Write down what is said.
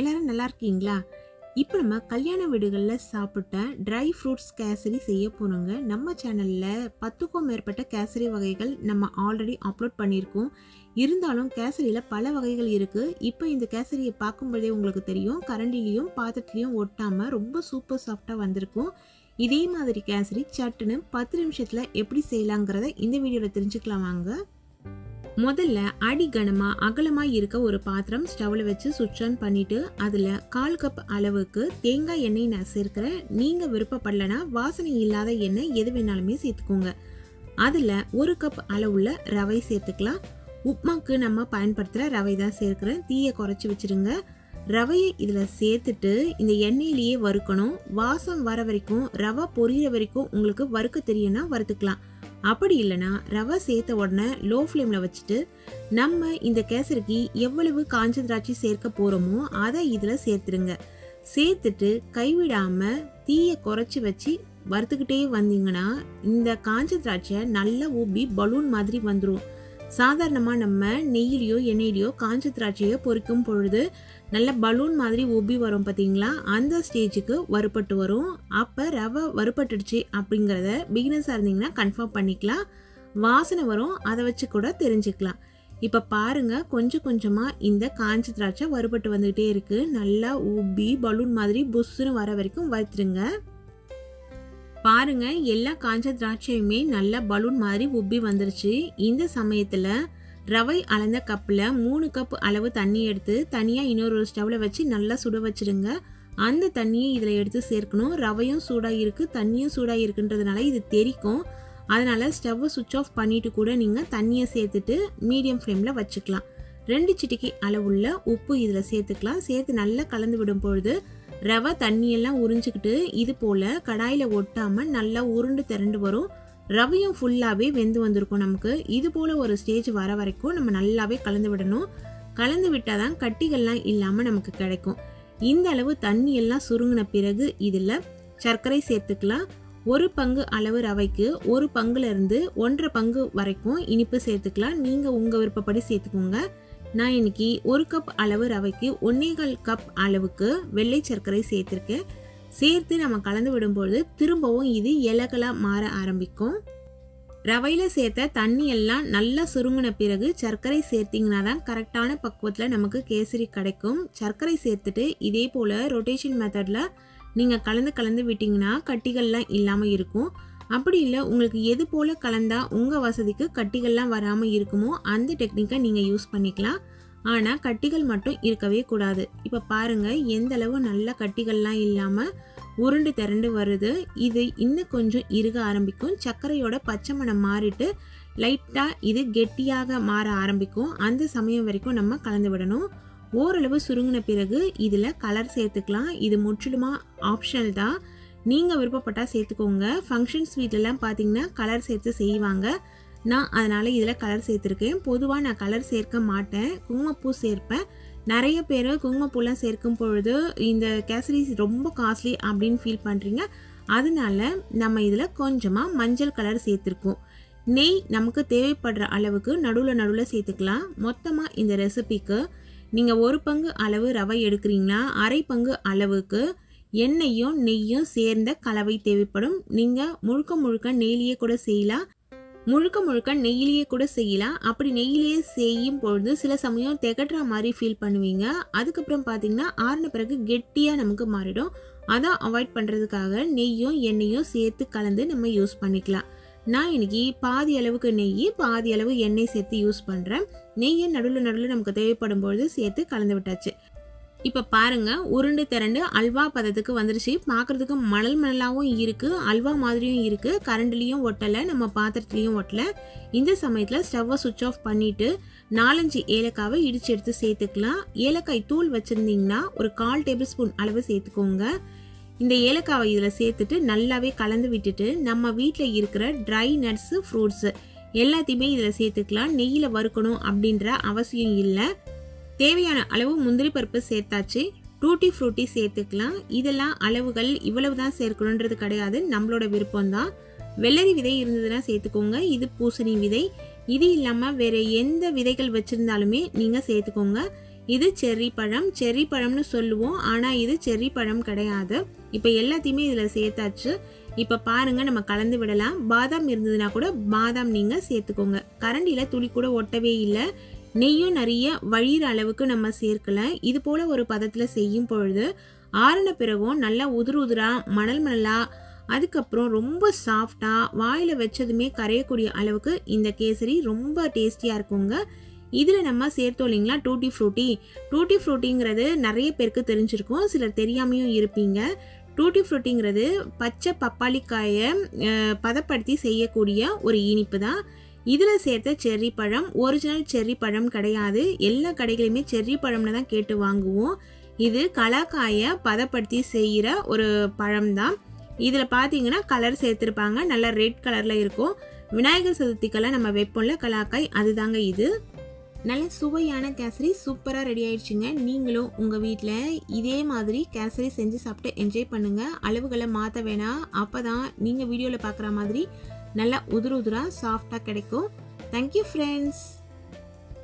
எல்லாரும் நல்லா இருக்கீங்களா? இப்போ நம்ம கல்யாண வீடுகளில் சாப்பிட்ட ட்ரை ஃப்ரூட்ஸ் கேசரி செய்ய போகிறோங்க. நம்ம சேனலில் 10க்கும் மேற்பட்ட கேசரி வகைகள் நம்ம ஆல்ரெடி அப்லோட் பண்ணியிருக்கோம். இருந்தாலும் கேசரியில் பல வகைகள் இருக்குது. இப்போ இந்த கேசரியை பார்க்கும்போதே உங்களுக்கு தெரியும், கரண்டிலையும் பாத்திரத்துலையும் ஒட்டாமல் ரொம்ப சூப்பர் சாஃப்டாக வந்திருக்கும். இதே மாதிரி கேசரி சட்டுன்னு 10 நிமிஷத்தில் எப்படி செய்யலாங்கிறத இந்த வீடியோவில் தெரிஞ்சுக்கலாம் வாங்க. முதல்ல அடி கனமா அகலமா இருக்க ஒரு பாத்திரம் ஸ்டவ்ல வச்சு சுவிட்ச் ஆன் பண்ணிட்டு அதுல 1/4 கப் அளவுக்கு தேங்காய் எண்ணெய் நான் சேர்க்கிறேன். நீங்க விருப்பப்படலனா வாசனை இல்லாத எண்ணெய் எது வேணாலுமே சேர்த்துக்கோங்க. அதுல 1 கப் அளவுள்ள ரவை சேர்த்துக்கலாம். உப்மாக்கு நம்ம பயன்படுத்துற ரவை தான் சேர்க்கிறேன். தீயை குறைச்சி வச்சிருங்க. ரவையை இதுல சேர்த்துட்டு இந்த எண்ணெயிலேயே வறுக்கணும். வாசம் வர வரைக்கும், ரவை பொரியிற வரைக்கும் உங்களுக்கு வறுக்க தெரியும்னா வறுத்துக்கலாம். அப்படி இல்லைனா ரவை சேர்த்த உடனே லோ ஃப்ளேமில் வச்சுட்டு நம்ம இந்த கேசரிக்கு எவ்வளவு காஞ்ச திராட்சை சேர்க்க போகிறோமோ அதை இதில் சேர்த்துருங்க. சேர்த்துட்டு கைவிடாமல் தீயை குறைச்சி வச்சு வறுத்துக்கிட்டே வந்தீங்கன்னா இந்த காஞ்ச திராட்சை நல்லா ஊப்பி பலூன் மாதிரி வந்துடும். சாதாரணமாக நம்ம நெய்யிலையோ எண்ணெயிலையோ காஞ்ச திராட்சையை பொரிக்கும் பொழுது நல்ல பலூன் மாதிரி ஊப்பி வரும் பார்த்தீங்களா? அந்த ஸ்டேஜுக்கு வறுபட்டு வரும். அப்போ ரவை வறுபட்டுடுச்சு அப்படிங்கிறத பிகினர்ஸாக இருந்தீங்கன்னா கன்ஃபார்ம் பண்ணிக்கலாம். வாசனை வரும், அதை வச்சு கூட தெரிஞ்சுக்கலாம். இப்போ பாருங்க, கொஞ்சம் கொஞ்சமாக இந்த காஞ்ச திராட்சை வறுபட்டு வந்துகிட்டே இருக்கு. நல்லா ஊப்பி பலூன் மாதிரி புஷ்ஷுன்னு வர வரைக்கும் வறுத்துருங்க. பாருங்க, எல்லா காஞ்ச திராட்சையுமே நல்லா பலூன் மாதிரி உப்பி வந்துருச்சு. இந்த சமயத்தில் ரவை அளந்த கப்பில் 3 கப் அளவு தண்ணி எடுத்து தனியாக இன்னொரு ஸ்டவ்வில் வச்சு நல்லா சுட வச்சுருங்க. அந்த தண்ணியை இதில் எடுத்து சேர்க்கணும். ரவையும் சூடாக இருக்குது, தண்ணியும் சூடாக இருக்குன்றதுனால இது தெரிக்கும். அதனால் ஸ்டவ்வை சுவிட்ச் ஆஃப் பண்ணிவிட்டு கூட நீங்கள் தண்ணியை சேர்த்துட்டு மீடியம் ஃப்ளேமில் வச்சுக்கலாம். 2 சிட்டிகை அளவுள்ள உப்பு இதில் சேர்த்துக்கலாம். சேர்த்து நல்லா கலந்து விடும் பொழுது ரவை தண்ணியெல்லாம் உறிஞ்சிக்கிட்டு இது போல் கடாயில் ஒட்டாமல் நல்லா உருண்டு திரண்டு வரும். ரவையும் ஃபுல்லாகவே வெந்து வந்திருக்கும். நமக்கு இது போல் ஒரு ஸ்டேஜ் வர வரைக்கும் நம்ம நல்லாவே கலந்து விடணும். கலந்து விட்டால் தான் கட்டிகள்லாம் இல்லாமல் நமக்கு கிடைக்கும். இந்த அளவு தண்ணியெல்லாம் சுருங்கின பிறகு இதில் சர்க்கரை சேர்த்துக்கலாம். 1 பங்கு அளவு ரவைக்கு 1 பங்குலேருந்து 1.5 பங்கு வரைக்கும் இனிப்பு சேர்த்துக்கலாம். நீங்கள் உங்கள் விருப்பப்படி சேர்த்துக்கோங்க. நான் இன்னைக்கு 1 கப் அளவு ரவைக்கு 1.25 கப் அளவுக்கு வெள்ளை சர்க்கரை சேர்த்துருக்கேன். சேர்த்து நம்ம கலந்து விடும்பொழுது திரும்பவும் இது இலகலாக மாற ஆரம்பிக்கும். ரவையில் சேர்த்த தண்ணி எல்லாம் நல்லா சுருங்கின பிறகு சர்க்கரை சேர்த்திங்கன்னா தான் கரெக்டான பக்குவத்தில் நமக்கு கேசரி கிடைக்கும். சர்க்கரை சேர்த்துட்டு இதே போல் ரொட்டேஷன் மெத்தடில் நீங்கள் கலந்து விட்டிங்கன்னா கட்டிகள்லாம் இல்லாமல் இருக்கும். அப்படி இல்லை, உங்களுக்கு எது போல் கலந்தால் உங்கள் வசதிக்கு கட்டிகள்லாம் வராமல் இருக்குமோ அந்த டெக்னிக்கை நீங்கள் யூஸ் பண்ணிக்கலாம். ஆனால் கட்டிகள் மட்டும் இருக்கவே கூடாது. இப்போ பாருங்கள், எந்த அளவு நல்ல கட்டிகள்லாம் இல்லாமல் உருண்டு திரண்டு வருது. இது இன்னும் கொஞ்சம் இறுக ஆரம்பிக்கும். சர்க்கரையோட பச்சை மணம் மாறிட்டு லைட்டாக இது கெட்டியாக மாற ஆரம்பிக்கும். அந்த சமயம் வரைக்கும் நம்ம கலந்து விடணும். ஓரளவு சுருங்கின பிறகு இதில் கலர் சேர்த்துக்கலாம். இது முற்றிலுமாக ஆப்ஷனல் தான். நீங்கள் விருப்பப்பட்டால் சேர்த்துக்கோங்க. ஃபங்க்ஷன் ஸ்வீட்லாம் பார்த்தீங்கன்னா கலர் சேர்த்து செய்வாங்க. நான் அதனால் இதில் கலர் சேர்த்துருக்கேன். பொதுவாக நான் கலர் சேர்க்க மாட்டேன், குங்குமப்பூ சேர்ப்பேன். நிறைய பேர் குங்குமப்பூலாம் சேர்க்கும் பொழுது இந்த கேசரி ரொம்ப காஸ்ட்லி அப்படின்னு ஃபீல் பண்ணுறீங்க. அதனால நம்ம இதில் கொஞ்சமாக மஞ்சள் கலர் சேர்த்துருக்கோம். நெய் நமக்கு தேவைப்படுற அளவுக்கு நடுவில் சேர்த்துக்கலாம். மொத்தமாக இந்த ரெசிபிக்கு நீங்கள் 1 பங்கு அளவு ரவை எடுக்கிறீங்கன்னா 1/2 பங்கு அளவுக்கு எண்ணெயும் நெய்யும் சேர்ந்த கலவை தேவைப்படும். நீங்கள் முழுக்க நெய்யிலேயே கூட செய்யலாம். நெய்யிலேயே கூட செய்யலாம். அப்படி நெய்யிலேயே செய்யும் பொழுது சில சமயம் திகட்டுற மாதிரி ஃபீல் பண்ணுவீங்க. அதுக்கப்புறம் பார்த்தீங்கன்னா ஆறின பிறகு கெட்டியாக நமக்கு மாறிடும். அதை அவாய்ட் பண்ணுறதுக்காக நெய்யும் எண்ணெயும் சேர்த்து கலந்து நம்ம யூஸ் பண்ணிக்கலாம். நான் இன்னைக்கு பாதி அளவுக்கு நெய் பாதி அளவு எண்ணெய் சேர்த்து யூஸ் பண்ணுறேன். நெய்யை நடுவில் நமக்கு தேவைப்படும் பொழுது சேர்த்து கலந்து விட்டாச்சு. இப்போ பாருங்க, உருண்டு திரண்டு அல்வா பதத்துக்கு வந்துருச்சு. பார்க்குறதுக்கு மணலாகவும் இருக்குது, அல்வா மாதிரியும் இருக்குது. கரண்டிலையும் ஒட்டலை, நம்ம பாத்திரத்துலையும் ஒட்டலை. இந்த சமயத்தில் ஸ்டவ்வை சுவிட்ச் ஆஃப் பண்ணிவிட்டு 4-5 ஏலக்காவை இடித்து எடுத்து சேர்த்துக்கலாம். ஏலக்காய் தூள் வச்சுருந்தீங்கன்னா ஒரு 1/4 டேபிள் ஸ்பூன் அளவு சேர்த்துக்கோங்க. இந்த ஏலக்காவை இதில் சேர்த்துட்டு நல்லாவே கலந்து விட்டுட்டு நம்ம வீட்டில் இருக்கிற ட்ரை நட்ஸு ஃப்ரூட்ஸு எல்லாத்தையுமே இதில் சேர்த்துக்கலாம். நெய்யில் வறுக்கணும் அப்படின்ற அவசியம் இல்லை. தேவையான அளவு முந்திரி பருப்பு சேர்த்தாச்சு. டூட்டி ஃப்ரூட்டி சேர்த்துக்கலாம். இதெல்லாம் அளவுகள் இவ்வளவு தான் சேர்க்கணுன்றது கிடையாது, நம்மளோட விருப்பம்தான். வெள்ளரி விதை இருந்ததுன்னா சேர்த்துக்கோங்க. இது பூசணி விதை. இது இல்லாமல் வேறு எந்த விதைகள் வச்சுருந்தாலுமே நீங்கள் சேர்த்துக்கோங்க. இது செர்ரி பழம். செர்ரி பழம்னு சொல்லுவோம், ஆனால் இது செர்ரி பழம் கிடையாது. இப்போ எல்லாத்தையுமே இதில் சேர்த்தாச்சு. இப்போ பாருங்க, நம்ம கலந்து விடலாம். பாதாம் இருந்ததுன்னா கூட பாதாம் நீங்கள் சேர்த்துக்கோங்க. கரண்டியில் துளி கூட ஒட்டவே இல்லை. நெய்யும் நிறைய வழிகிற அளவுக்கு நம்ம சேர்க்கல. இது போல் ஒரு பதத்தில் செய்யும் பொழுது ஆறின பிறகும் நல்லா உதிர் உதிராக மணல் மணலாக, அதுக்கப்புறம் ரொம்ப சாஃப்டாக வாயில் வச்சதுமே கரையக்கூடிய அளவுக்கு இந்த கேசரி ரொம்ப டேஸ்டியாக இருக்குங்க. இதில் நம்ம சேர்த்தோம் இல்லைங்களா டூட்டி ஃப்ரூட்டி. டூட்டி ஃப்ரூட்டிங்கிறது நிறைய பேருக்கு தெரிஞ்சிருக்கும், சிலர் தெரியாமையும் இருப்பீங்க. டூட்டி ஃப்ரூட்டிங்கிறது பச்சை பப்பாளிக்காயை பதப்படுத்தி செய்யக்கூடிய ஒரு இனிப்பு தான். இதில் சேர்த்த செர்ரி பழம் ஒரிஜினல் செர்ரி பழம் கிடையாது. எல்லா கடைகளையுமே செர்ரி பழம்னு தான் கேட்டு வாங்குவோம். இது கலாக்காயை பதப்படுத்தி செய்கிற ஒரு பழம் தான். இதில் பார்த்தீங்கன்னா கலர் சேர்த்துருப்பாங்க, நல்லா ரெட் கலரில் இருக்கும். விநாயகர் சதுர்த்திக்கெல்லாம் நம்ம வைப்போம்ல கலாக்காய், அதுதாங்க இது. நல்ல சுவையான கேசரி சூப்பராக ரெடி ஆயிடுச்சுங்க. நீங்களும் உங்கள் வீட்டில் இதே மாதிரி கேசரி செஞ்சு சாப்பிட்டு என்ஜாய் பண்ணுங்கள். அளவுகளை மாற்ற வேணாம், அப்போ தான் நீங்கள் வீடியோவில் பார்க்குற மாதிரி நல்லா உதிராக சாஃப்டாக கிடைக்கும். Thank you friends.